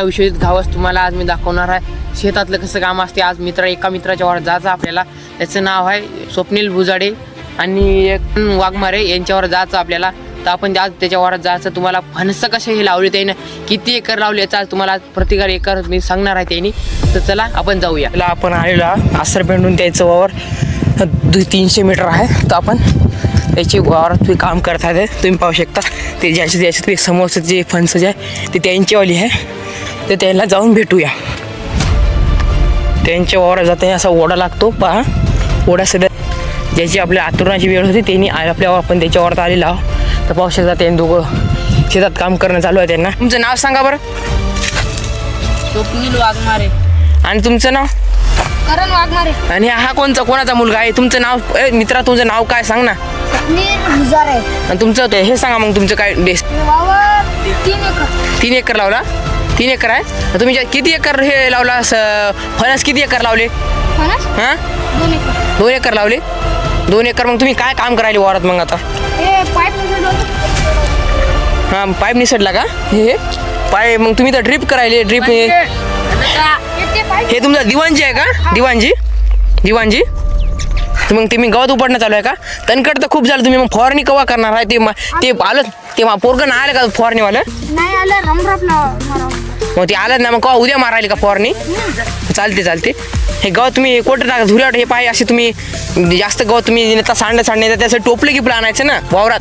विषयित गावच तुम्हाला आज मी दाखवणार आहे. शेतातलं कसं काम असते. आज एका मित्राच्या वावरात जायचं आपल्याला. त्याचं नाव आहे स्वप्नील भुजाडे आणि एक वाघमारे यांच्यावर जायचं आपल्याला. तर आपण आज त्याच्या वावरात जायचं. तुम्हाला फणसं कसे हे लावले त्याने, किती एकर लावले याचा तुम्हाला प्रतिकार एकर मी सांगणार आहे त्यांनी. तर चला आपण जाऊया. त्याला आपण आलेला आसर पेंडून त्याचं वावर 300 मीटर आहे. तर आपण त्याची वावरात तुम्ही काम करत आहे. तुम्ही पाहू शकता ते ज्याचे समोरचं जे फणसं जे आहे ते त्यांच्यावाली आहे. तर त्यांना जाऊन भेटूया. त्यांच्या वावरात जाता असा ओढा लागतो पहा. ओढा सध्या ज्याची आपल्या आतुरणाची वेळ होती त्यांनी आपल्या आपण त्याच्या वावरात आलेला आहोत. तर पाहू शकता त्यांनी दोघं शेतात काम करणं चालू आहे त्यांना. तुमचं नाव सांगा बरं. स्वप्नील वाघमारे. आणि तुमचं नाव? करण वाघमारे. आणि हा कोणाचा मुलगा आहे? तुमचं नाव मित्रा तुमचं नाव काय सांग ना. स्वप्नील भुजारे. आणि तुमचं ते हे सांगा मग तुमचं काय डेस. 3 एकर लावला. 3 एकर आहे. तुम्ही किती एकर हे लावला फणस किती एकर लावले? हां 2 एकर लावले. 2 एकर. मग तुम्ही काय काम करायले वावरात मग आता? हां पाईप निसटला का? हे पाय मग तुम्ही तर ड्रिप करायले. ड्रिप हे तुमचं दिवाणजी आहे का? दिवाणजी तर मग तुम्ही गवत उपडणं चालू आहे का? तणकट तर खूप झालं. तुम्ही मग फवारणी केव्हा करणार आहे? ते आलं ते पोरगं नाही आलं का फवारणीवालं? नाही आलं. मग ते आलं ना. मग केव्हा उद्या मारायला का फवारणी? चालते. हे गवत तुम्ही कोठं टाका धुऱ्यावर. हे पाय असे तुम्ही जास्त गवत तुम्ही सांडण्याचं त्याचं टोपले गिपलं आणायचं ना वावरात.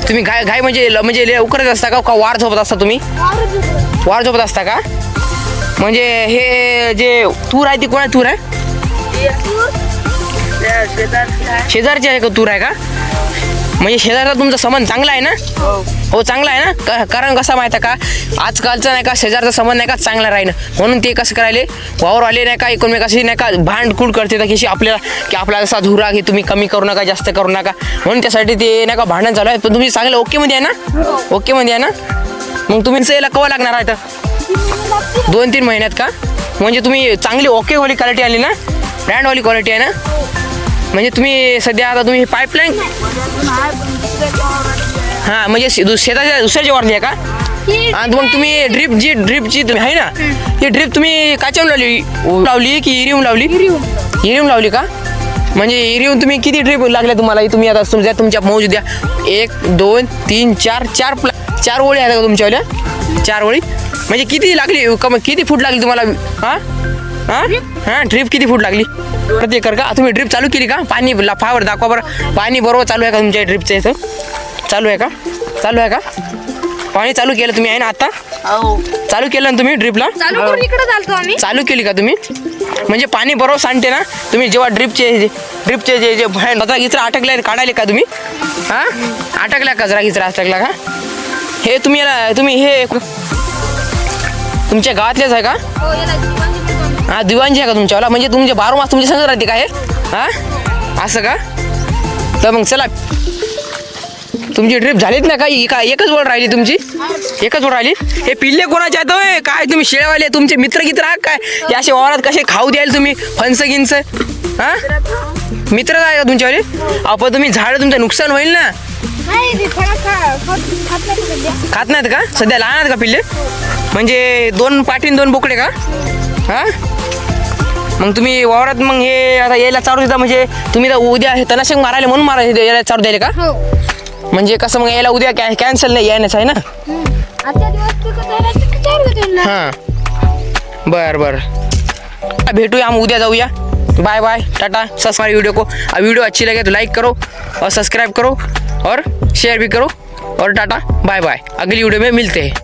तुम्ही घाई म्हणजे लवकरच असता का वार झोपत असता तुम्ही? वार झोपत असता का? म्हणजे हे जे तूर आहे ती कोणा तूर आहे? शेजारची आहे का तूर आहे का? म्हणजे शेजारचा तुमचा संबंध चांगला आहे ना? हो चांगला आहे ना. कारण कसं माहिती आहे का आजकालचं नाही का शेजारचा संबंध नाही का चांगला राहीन. म्हणून ते कसं करायले वावरवाले नाही का एकमेकाशी नाही का भांडकुल करते तर की आपल्याला असा धुरा की तुम्ही कमी करू नका जास्त करू नका. म्हणून त्यासाठी ते नाही का भांडण चालू आहे. पण तुम्ही चांगलं ओकेमध्ये आहे ना? ओकेमध्ये आहे ना? मग तुम्ही याला केव्हा लागणार आहे? तर 2-3 महिन्यात का? म्हणजे तुम्ही चांगली ओकेवाली क्वालिटी आली ना? ब्रँडवाली क्वालिटी आहे ना? म्हणजे तुम्ही सध्या आता तुम्ही पाईपलाईन हां म्हणजे शेताच्या दुसऱ्याच्या वरती आहे का? आणि मग तुम्ही ड्रिपची तुम्ही आहे ना ही ड्रिप तुम्ही काच्यावून लावली की इरिवून लावली? इरिवून लावली का? म्हणजे इरिवून तुम्ही किती ड्रिप लागल्या तुम्हाला? तुम्ही आता तुमच्या मौज द्या 1 2 3 4 ओळी आहेत का तुमच्यावाल्या? 4 ओळी म्हणजे किती लागली? किती फूट लागली तुम्हाला? हां ड्रिप किती फूट लागली प्रति एकर का? तुम्ही ड्रिप चालू केली का? पाणी फावर दाखवा बरं. पाणी बरोबर चालू आहे का तुमच्या ड्रिपचं? इथं चालू आहे का? पाणी चालू केलं तुम्ही आहे ना आता? चालू केलं ना तुम्ही ड्रिपला? चालू केली का तुम्ही? म्हणजे पाणी बरोबर सांडते ना? तुम्ही जेव्हा ड्रिपचे जे गजरा गिजरा अटकले काढायले का तुम्ही? हां अटकल्या गजरा गिजरा अटकला का? हे तुम्ही हे तुमच्या गावातलेच आहे का? हां दिवाणजी आहे का तुमच्यावाला? म्हणजे तुमचे 12 मास तुमच्या संग राहते का हे? हां असं का? तर मग चला तुमची ड्रिप झालीच ना? का एकच बोल राहिली तुमची? एकच बोल राहिली. हे पिल्ले कोणाचे आहेत होय? काय तुम्ही शेळेवाले तुमचे मित्र आहात काय? या असे वावरात कसे खाऊ द्याल तुम्ही फणसं गिंच? हां मित्र आहे का तुमच्यावाले? आपण तुम्ही झाडं तुमचं नुकसान होईल ना? खात नाहीत का? सध्या लहान आहेत का पिल्ले? म्हणजे 2 पाठीन 2 बोकडे का? हां मग तुम्ही वावरात मग हे आता यायला चारू देता म्हणजे तुम्ही तर उद्या हे तणाशक मारायला म्हणून यायला चारू द्यायला का? म्हणजे कसं मग यायला उद्या कॅन्सल नाही यायचं आहे ना? हां बरं भेटूया हम उद्या जाऊया. Bye bye tata. हमारी वीडियो अच्छी लगे तो लाइक करो और सब्सक्राइब करो और शेयर भी करो और टाटा बाय बाय. अगली वीडियो में मिलते हैं.